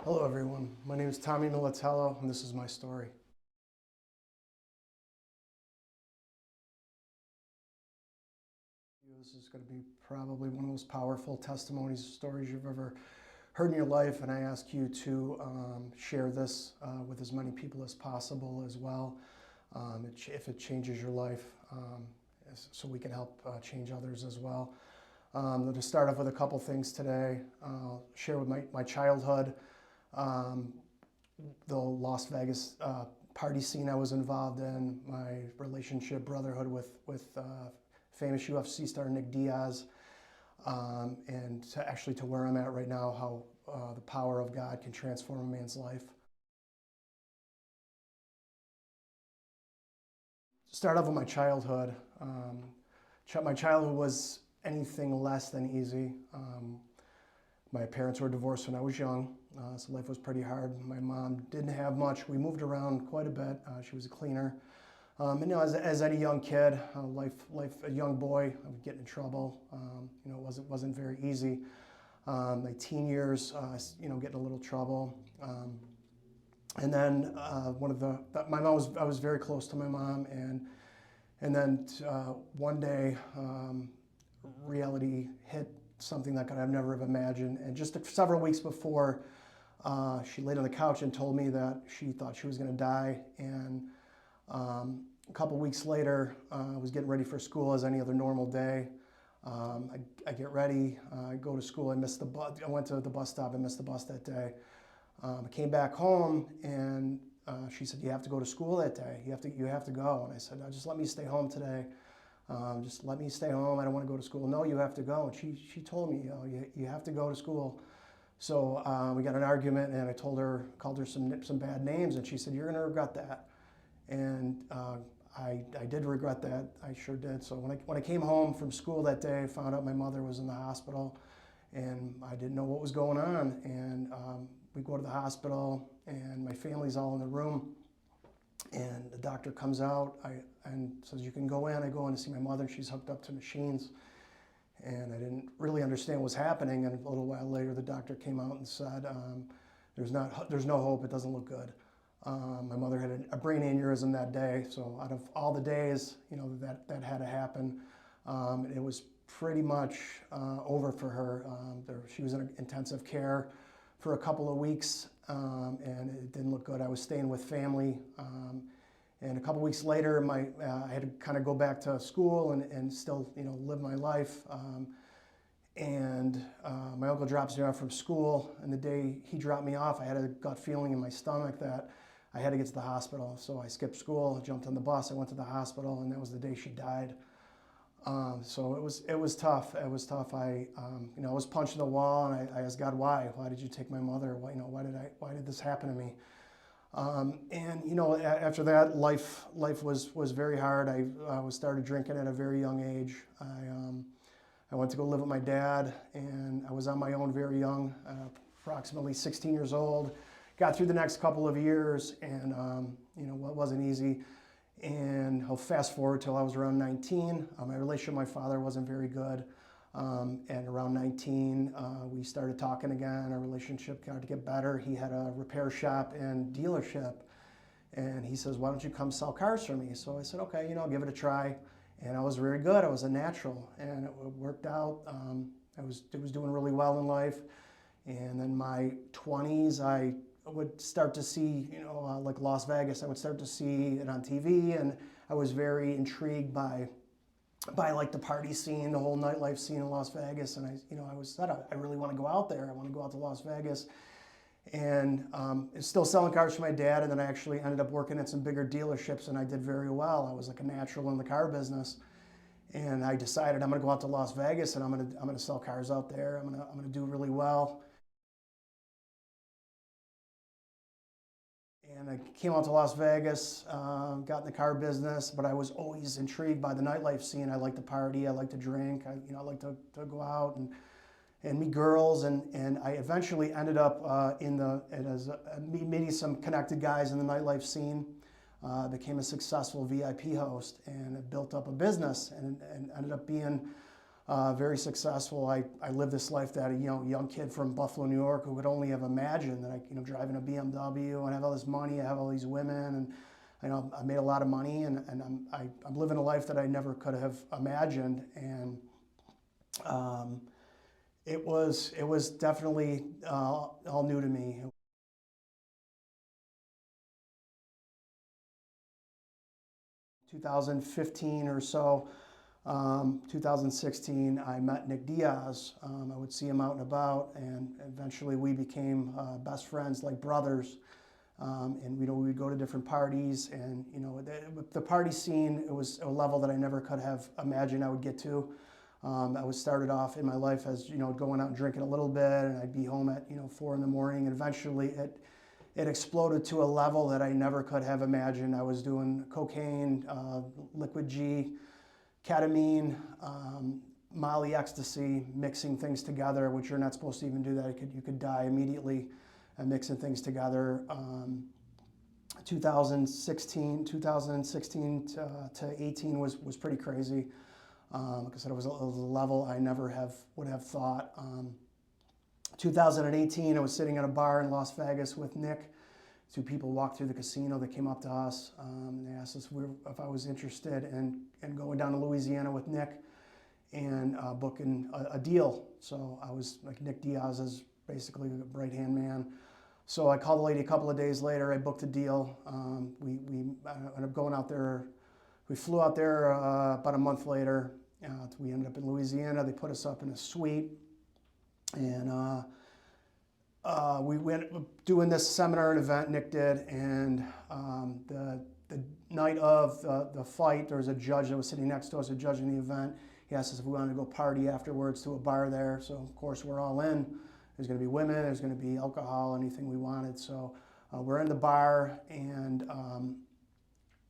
Hello everyone, my name is Tommy Militello and this is my story. This is going to be probably one of the most powerful testimonies, stories you've ever heard in your life, and I ask you to share this with as many people as possible as well, if it changes your life, so we can help change others as well. To start off with a couple things today, I'll share with my childhood. The Las Vegas party scene I was involved in, my relationship, brotherhood with famous UFC star Nick Diaz, and to where I'm at right now, how the power of God can transform a man's life. Start off with my childhood. My childhood was anything less than easy. My parents were divorced when I was young, so life was pretty hard. My mom didn't have much. We moved around quite a bit. She was a cleaner. As any young kid, a young boy, I would get in trouble. It wasn't very easy. My teen years, getting a little trouble. And then I was very close to my mom, and then one day, reality hit, something that I've never have imagined. And just several weeks before, she laid on the couch and told me that she thought she was going to die. And a couple weeks later, I was getting ready for school as any other normal day. I get ready, I go to school. I missed the bus. I went to the bus stop. I missed the bus that day. I came back home, and she said, "You have to go to school that day. You have to go." And I said, "No, just let me stay home today. Just let me stay home. I don't want to go to school." "No, you have to go." And she told me, you have to go to school. So we got an argument, and I called her some bad names, and she said, "You're going to regret that." And I did regret that. I sure did. So when I came home from school that day, I found out my mother was in the hospital, and I didn't know what was going on. And we go to the hospital, and my family's all in the room. And the doctor comes out and says, "You can go in." I go in to see my mother. She's hooked up to machines. And I didn't really understand what was happening. And a little while later, the doctor came out and said, there's no hope. It doesn't look good. My mother had a brain aneurysm that day. So out of all the days, that had to happen, it was pretty much over for her. She was in intensive care for a couple of weeks, and it didn't look good. I was staying with family, and a couple weeks later, I had to kind of go back to school and still, live my life. My uncle drops me off from school, and the day he dropped me off, I had a gut feeling in my stomach that I had to get to the hospital. So I skipped school, jumped on the bus, I went to the hospital, and that was the day she died. So it was tough. It was tough. I was punching the wall, and I asked God, why? Why did you take my mother? Why did this happen to me? After that, life was very hard. I started drinking at a very young age. I went to go live with my dad, and I was on my own very young, approximately 16 years old. Got through the next couple of years, and it wasn't easy. And I'll fast forward till I was around 19. My relationship with my father wasn't very good. And around 19, we started talking again. Our relationship started to get better. He had a repair shop and dealership. And he says, "Why don't you come sell cars for me?" So I said, "Okay, I'll give it a try." And I was very good. I was a natural, and it worked out. I was doing really well in life. And then my 20s, I would start to see, like Las Vegas, I would start to see it on TV, and I was very intrigued by like the party scene, the whole nightlife scene in Las Vegas. And I really want to go out there. I want to go out to Las Vegas. And still selling cars for my dad, and then I actually ended up working at some bigger dealerships, and I did very well. I was like a natural in the car business. And I decided I'm going to go out to Las Vegas, and I'm going to sell cars out there. I'm going to do really well. And I came out to Las Vegas, got in the car business, but I was always intrigued by the nightlife scene. I like to party, I like to drink, I like to go out and meet girls, and I eventually ended up meeting some connected guys in the nightlife scene. Became a successful VIP host, and built up a business, and ended up being very successful. I lived this life that a young kid from Buffalo, New York, who would only have imagined that I driving a BMW and I have all this money, I have all these women, and I made a lot of money, and I'm living a life that I never could have imagined, and it was definitely all new to me. 2015 or so, 2016, I met Nick Diaz. I would see him out and about, and eventually we became best friends, like brothers. And we would go to different parties, and the party scene, it was a level that I never could have imagined I would get to. I was started off in my life as going out and drinking a little bit, and I'd be home at 4 in the morning, and eventually it exploded to a level that I never could have imagined. I was doing cocaine, liquid G, ketamine, Molly, ecstasy, mixing things together, which you're not supposed to even do that. You could die immediately mixing things together. 2016 to 18 was pretty crazy. Like I said, it was a level I never would have thought. 2018, I was sitting at a bar in Las Vegas with Nick. Two people walked through the casino. They came up to us. They asked us if I was interested in going down to Louisiana with Nick and booking a deal. So I was like Nick Diaz's basically right-hand man. So I called the lady a couple of days later. I booked a deal. We ended up going out there. We flew out there about a month later. We ended up in Louisiana. They put us up in a suite. And we went doing this seminar and event, Nick did, and the night of the fight, there was a judge that was sitting next to us, a judge in the event. He asked us if we wanted to go party afterwards to a bar there. So, of course, we're all in. There's going to be women, there's going to be alcohol, anything we wanted. So we're in the bar, and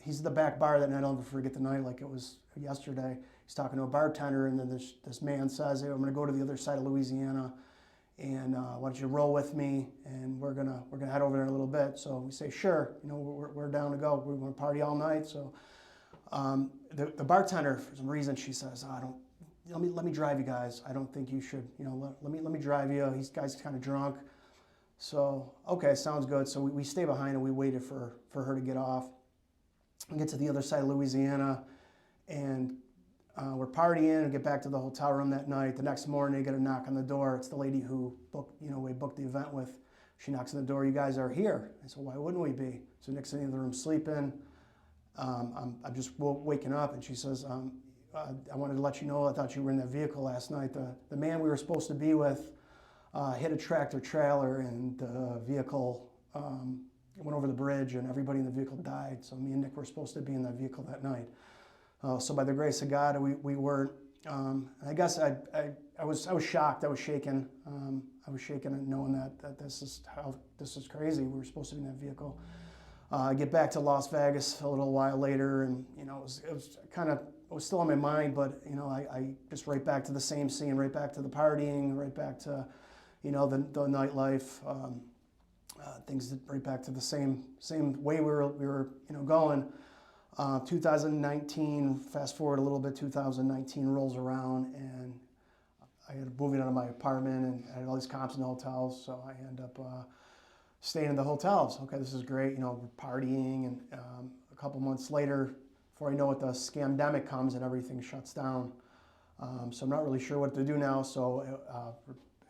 he's at the back bar that night. I'll never forget the night like it was yesterday. He's talking to a bartender, and then this man says, "Hey, I'm going to go to the other side of Louisiana, and why don't you roll with me? And we're gonna head over there in a little bit." So we say, "Sure, we're down to go. We're going to party all night." So the bartender, for some reason, she says, "I don't. Let me drive you guys. I don't think you should. Let me drive you. These guys kind of drunk." So okay, sounds good. So we stay behind and we waited for her to get off. We get to the other side of Louisiana, and we're partying and get back to the hotel room that night. The next morning, they get a knock on the door. It's the lady who we booked the event with. She knocks on the door. "You guys are here." I said, "Why wouldn't we be?" So Nick's in the other room sleeping. I'm just waking up, and she says, "I wanted to let you know, I thought you were in that vehicle last night. The man we were supposed to be with hit a tractor trailer, and the vehicle went over the bridge, and everybody in the vehicle died. So me and Nick were supposed to be in that vehicle that night." So by the grace of God, we weren't. I guess I was shocked. I was shaken. I was shaken at knowing that this is crazy. We were supposed to be in that vehicle. I get back to Las Vegas a little while later, and it was still on my mind, but I just right back to the same scene, right back to the partying, right back to the nightlife, things right back to the same way we were going. 2019, fast forward a little bit, 2019 rolls around, and I ended up moving out of my apartment, and I had all these comps in the hotels, so I end up staying in the hotels. Okay, this is great, partying, and a couple months later, before I know it, the scamdemic comes and everything shuts down. So I'm not really sure what to do now, so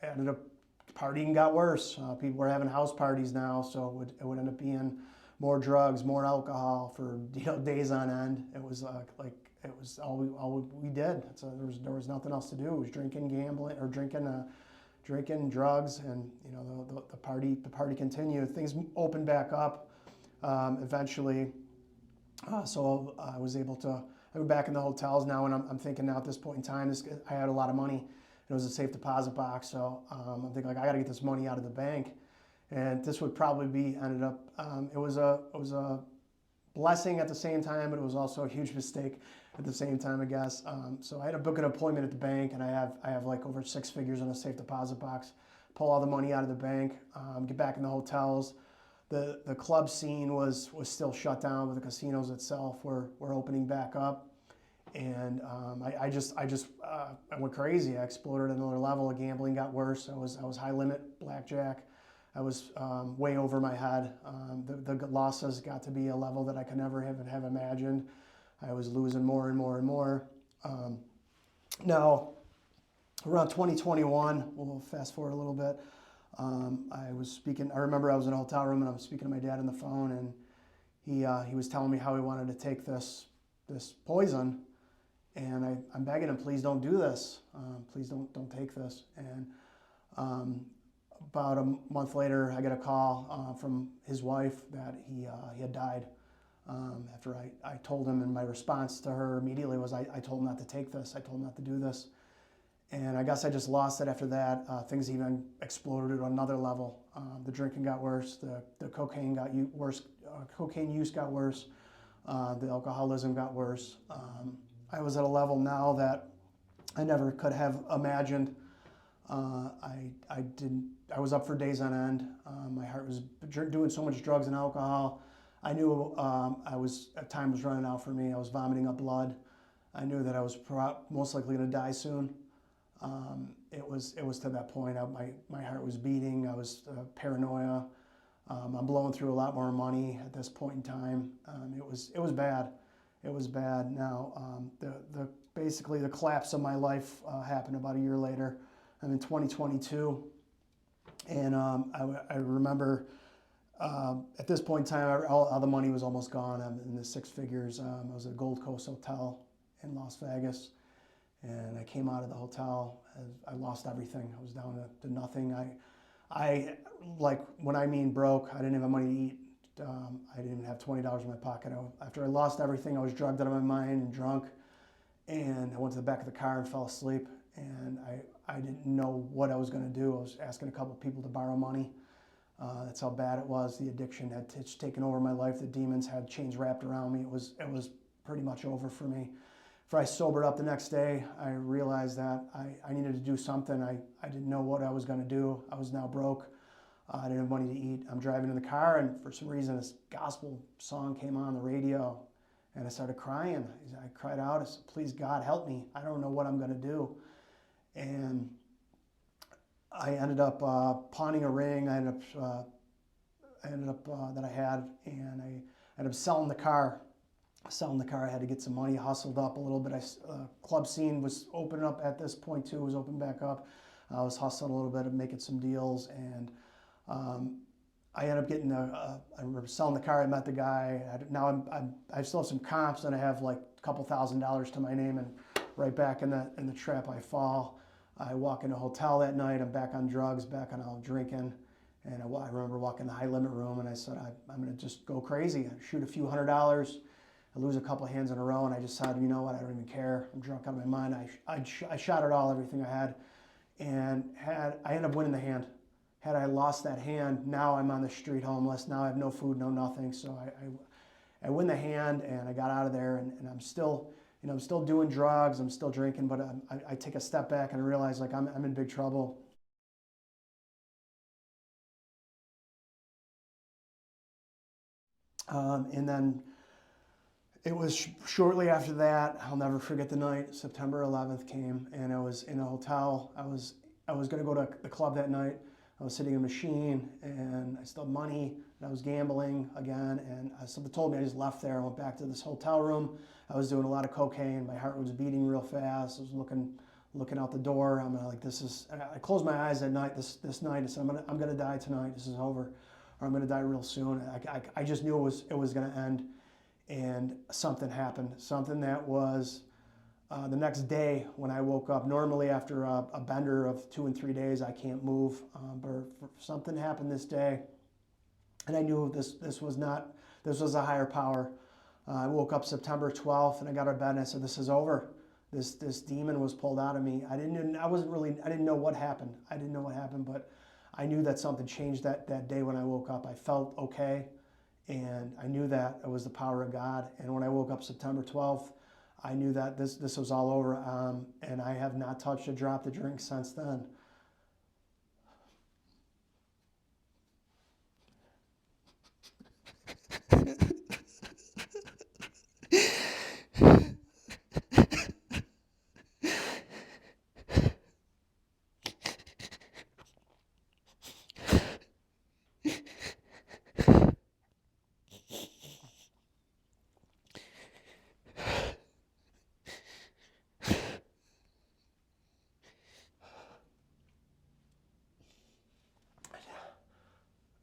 ended up partying got worse. People were having house parties now, so it would end up being more drugs, more alcohol for days on end. It was it was all we did. So there was nothing else to do. It was drinking, gambling, or drinking drugs, and the party continued. Things opened back up eventually. So I was able to. I'm back in the hotels now, and I'm thinking now at this point in time, I had a lot of money. It was a safe deposit box, so I'm thinking I got to get this money out of the bank. And this would probably ended up. It was a blessing at the same time, but it was also a huge mistake at the same time, I guess. So I had to book an appointment at the bank, and I have like over 6 figures in a safe deposit box. Pull all the money out of the bank, get back in the hotels. The club scene was still shut down, but the casinos itself were opening back up. And I went crazy. I exploded at another level. The gambling got worse. I was high limit blackjack. I was way over my head. The losses got to be a level that I could never have imagined. I was losing more and more and more. Now, around 2021, we'll fast forward a little bit. I was speaking. I remember I was in a hotel room and I was speaking to my dad on the phone, and he was telling me how he wanted to take this poison, and I'm begging him, please don't do this. Please don't take this. And about a month later, I get a call from his wife that he had died. After I told him, and my response to her immediately was, I told him not to take this. I told him not to do this. And I guess I just lost it after that. Things even exploded to another level. The drinking got worse. The cocaine got worse. Cocaine use got worse. The alcoholism got worse. I was at a level now that I never could have imagined. I was up for days on end. My heart was doing so much drugs and alcohol. I knew time was running out for me. I was vomiting up blood. I knew that I was most likely going to die soon. It was to that point. My heart was beating. I was paranoia. I'm blowing through a lot more money at this point in time. It was bad. It was bad. Now basically the collapse of my life happened about a year later. I'm in 2022, and I remember at this point in time, all the money was almost gone. I'm in the six figures. I was at a Gold Coast hotel in Las Vegas, and I came out of the hotel. I lost everything. I was down to nothing. I like, when I mean broke, I didn't have money to eat. I didn't even have $20 in my pocket. After I lost everything, I was drugged out of my mind and drunk, and I went to the back of the car and fell asleep, and I didn't know what I was going to do. I was asking a couple people to borrow money. That's how bad it was. The addiction had taken over my life. The demons had chains wrapped around me. It was pretty much over for me. After I sobered up the next day, I realized that I needed to do something. I didn't know what I was going to do. I was now broke. I didn't have money to eat. I'm driving in the car, and for some reason, this gospel song came on the radio, and I started crying. I cried out. I said, "Please, God, help me. I don't know what I'm going to do." And I ended up pawning a ring. I ended up that I had, and I ended up selling the car. I had to get some money, hustled up a little bit. Club scene was opening up at this point too. Was open back up. I was hustling a little bit and making some deals, and I ended up getting I remember selling the car. I met the guy. I still have some comps, and I have like a couple $1,000s to my name, and right back in the trap I fall. I walk in a hotel that night. I'm back on drugs, back on all drinking, and I remember walking in the high limit room, and I said, I'm going to just go crazy. I shoot a few $100s. I lose a couple of hands in a row, and I decided, you know what, I don't even care. I'm drunk out of my mind. I shot it all, everything I had, and I ended up winning the hand. Had I lost that hand, now I'm on the street homeless. Now I have no food, no nothing. So I win the hand, and I got out of there, and I'm still, I'm still doing drugs. I'm still drinking, but I take a step back and I realize like I'm in big trouble. And then it was shortly after that, I'll never forget the night, September 11th came, and I was in a hotel. I was going to go to the club that night. I was sitting in a machine, and I still had money, and I was gambling again, and something told me I just left there. I went back to this hotel room. I was doing a lot of cocaine. My heart was beating real fast. I was looking out the door. I'm like, this is, I closed my eyes that night, this night, and said, I'm gonna die tonight. This is over, or I'm gonna die real soon. I just knew it was gonna end. And something happened, something that was the next day when I woke up. Normally after a bender of 2 and 3 days, I can't move, but something happened this day, and I knew this was a higher power. I woke up September 12th, and I got out of bed, and I said, this is over. This demon was pulled out of me. I didn't know what happened. I didn't know what happened, but I knew that something changed that day when I woke up. I felt okay. And I knew that it was the power of God. And when I woke up September 12th, I knew that this was all over. And I have not touched a drop of drink since then.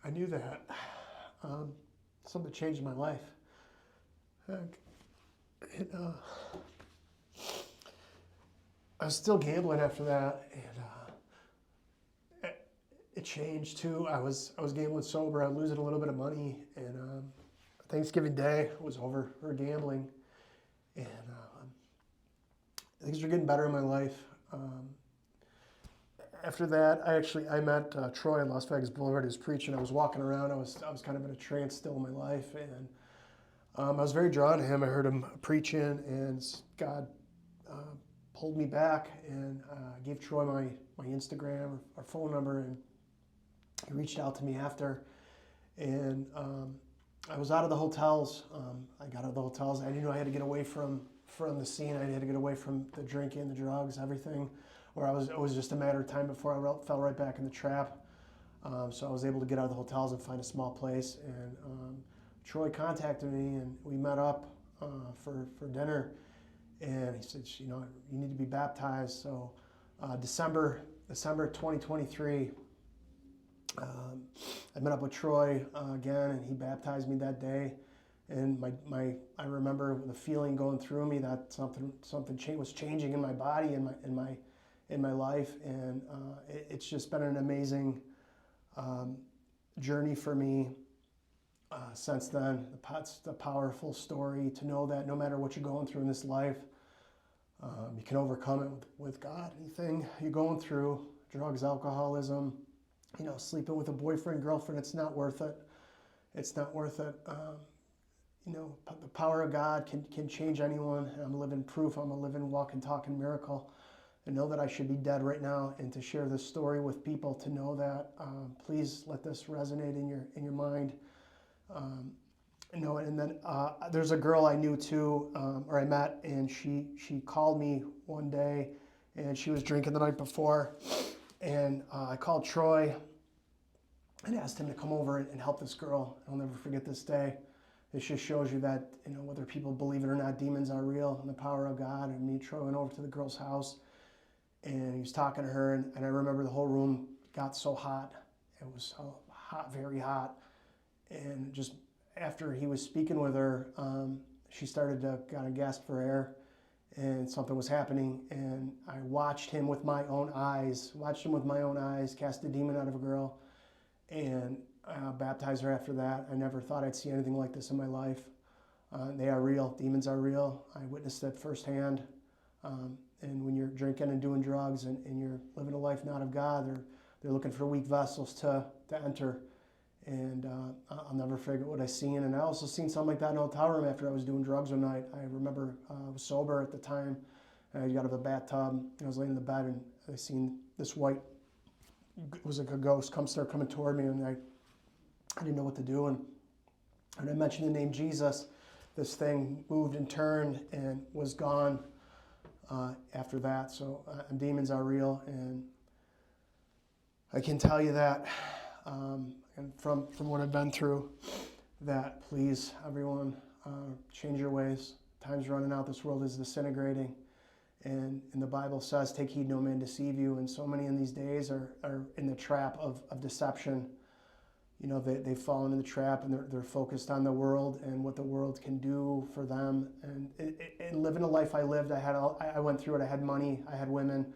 I knew that something changed my life. It, I was still gambling after that, and it changed too. I was gambling sober. I was losing a little bit of money, and Thanksgiving Day was over for gambling, and things were getting better in my life. After that, I met Troy on Las Vegas Boulevard. He was preaching. I was walking around. I was kind of in a trance still in my life, and I was very drawn to him. I heard him preaching, and God pulled me back, and gave Troy my Instagram or phone number, and he reached out to me after, and I was out of the hotels. I got out of the hotels. I knew I had to get away from the scene. I had to get away from the drinking, the drugs, everything. Where it was just a matter of time before I fell right back in the trap. So I was able to get out of the hotels and find a small place. And Troy contacted me, and we met up for dinner. And he said, you need to be baptized. So December 2023, I met up with Troy again, and he baptized me that day. And I remember the feeling going through me that something was changing in my body, in my life, and it's just been an amazing journey for me since then. It's a powerful story to know that no matter what you're going through in this life, you can overcome it with God. Anything you're going through, drugs, alcoholism, sleeping with a boyfriend, girlfriend, it's not worth it. It's not worth it. The power of God can change anyone. I'm a living proof. I'm a living, walking, talking miracle. I know that I should be dead right now, and to share this story with people, to know that, please let this resonate in your mind. And then there's a girl I knew too, or I met, and she called me one day, and she was drinking the night before, and I called Troy and asked him to come over and help this girl. I'll never forget this day. This just shows you that, whether people believe it or not, demons are real, and the power of God. And me and Troy went over to the girl's house, and he was talking to her, and I remember the whole room got so hot. It was so hot, very hot. And just after he was speaking with her, she started to kind of gasp for air, and something was happening. And I watched him with my own eyes, cast a demon out of a girl, and baptized her after that. I never thought I'd see anything like this in my life. They are real. Demons are real. I witnessed it firsthand. And when you're drinking and doing drugs and you're living a life not of God, they're looking for weak vessels to enter. And I'll never forget what I seen. And I also seen something like that in a hotel room after I was doing drugs one night. I remember I was sober at the time. I got out of the bathtub. I was laying in the bed, and I seen this white, it was like a ghost, start coming toward me, and I didn't know what to do. And I mentioned the name Jesus. This thing moved and turned and was gone after that. So demons are real, and I can tell you that, and from what I've been through, that please, everyone, change your ways. Time's running out. This world is disintegrating. And the Bible says, take heed no man deceive you. And so many in these days are in the trap of deception. They've fallen in the trap, and they're focused on the world and what the world can do for them. And living the life I lived, I went through it. I had money, I had women.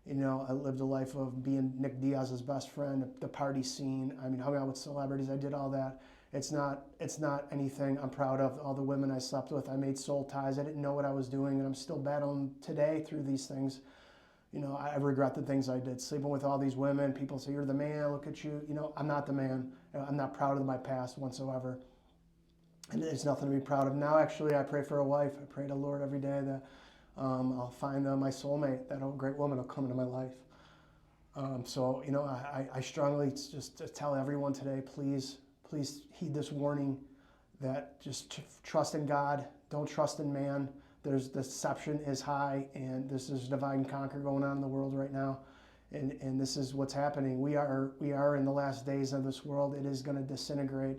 I lived a life of being Nick Diaz's best friend, the party scene. I mean, hung out with celebrities. I did all that. It's not anything I'm proud of. All the women I slept with, I made soul ties. I didn't know what I was doing, and I'm still battling today through these things. I regret the things I did. Sleeping with all these women. People say, you're the man, look at you. I'm not the man. I'm not proud of my past whatsoever. And there's nothing to be proud of. Now, actually, I pray for a wife. I pray to the Lord every day that I'll find my soulmate, that great woman will come into my life. I strongly just tell everyone today, please heed this warning, that just trust in God, don't trust in man. There's deception is high, and this is divide and conquer going on in the world right now, and this is what's happening. We are in the last days of this world. It is going to disintegrate,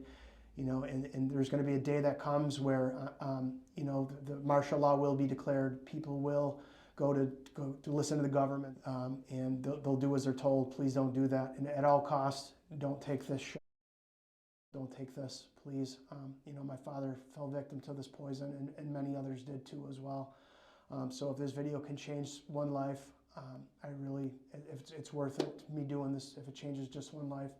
and there's going to be a day that comes where the martial law will be declared. People will go to listen to the government, and they'll do as they're told. Please don't do that, and at all costs, don't take this shot. don't take this, please. My father fell victim to this poison, and many others did too as well. So if this video can change one life, it's worth it, me doing this, if it changes just one life.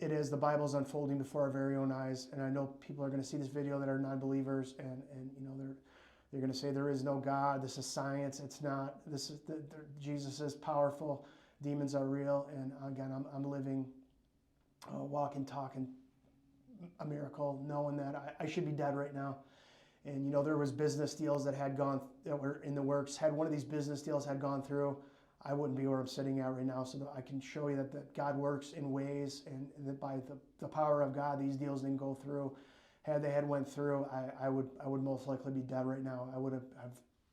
It is, the Bible's unfolding before our very own eyes, and I know people are going to see this video that are non-believers, and they're going to say there is no God, this is science, it's not, Jesus is powerful, demons are real, and again, I'm living, walking, talking a miracle, knowing that I should be dead right now. And there was business deals that were in the works. Had one of these business deals had gone through, I wouldn't be where I'm sitting at right now. So that I can show you that God works in ways, and that by the power of God, these deals didn't go through. Had they went through, I would most likely be dead right now. I would have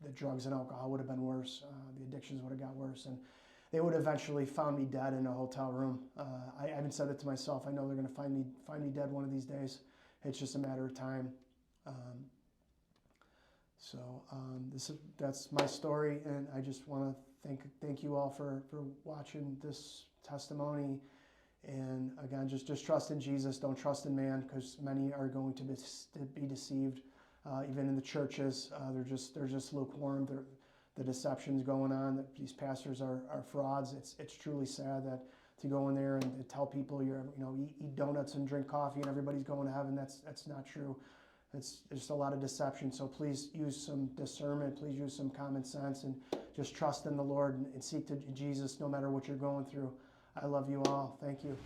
the drugs and alcohol would have been worse. The addictions would have got worse, and they would have eventually found me dead in a hotel room. I even said it to myself. I know they're going to find me dead one of these days. It's just a matter of time. That's my story, and I just want to thank you all for watching this testimony. And again, just trust in Jesus. Don't trust in man, because many are going to be deceived. Even in the churches, they're just lukewarm. The deception's going on. That these pastors are frauds. It's truly sad that to go in there and tell people eat donuts and drink coffee and everybody's going to heaven. That's not true. It's just a lot of deception. So please use some discernment. Please use some common sense, and just trust in the Lord and seek to Jesus no matter what you're going through. I love you all. Thank you.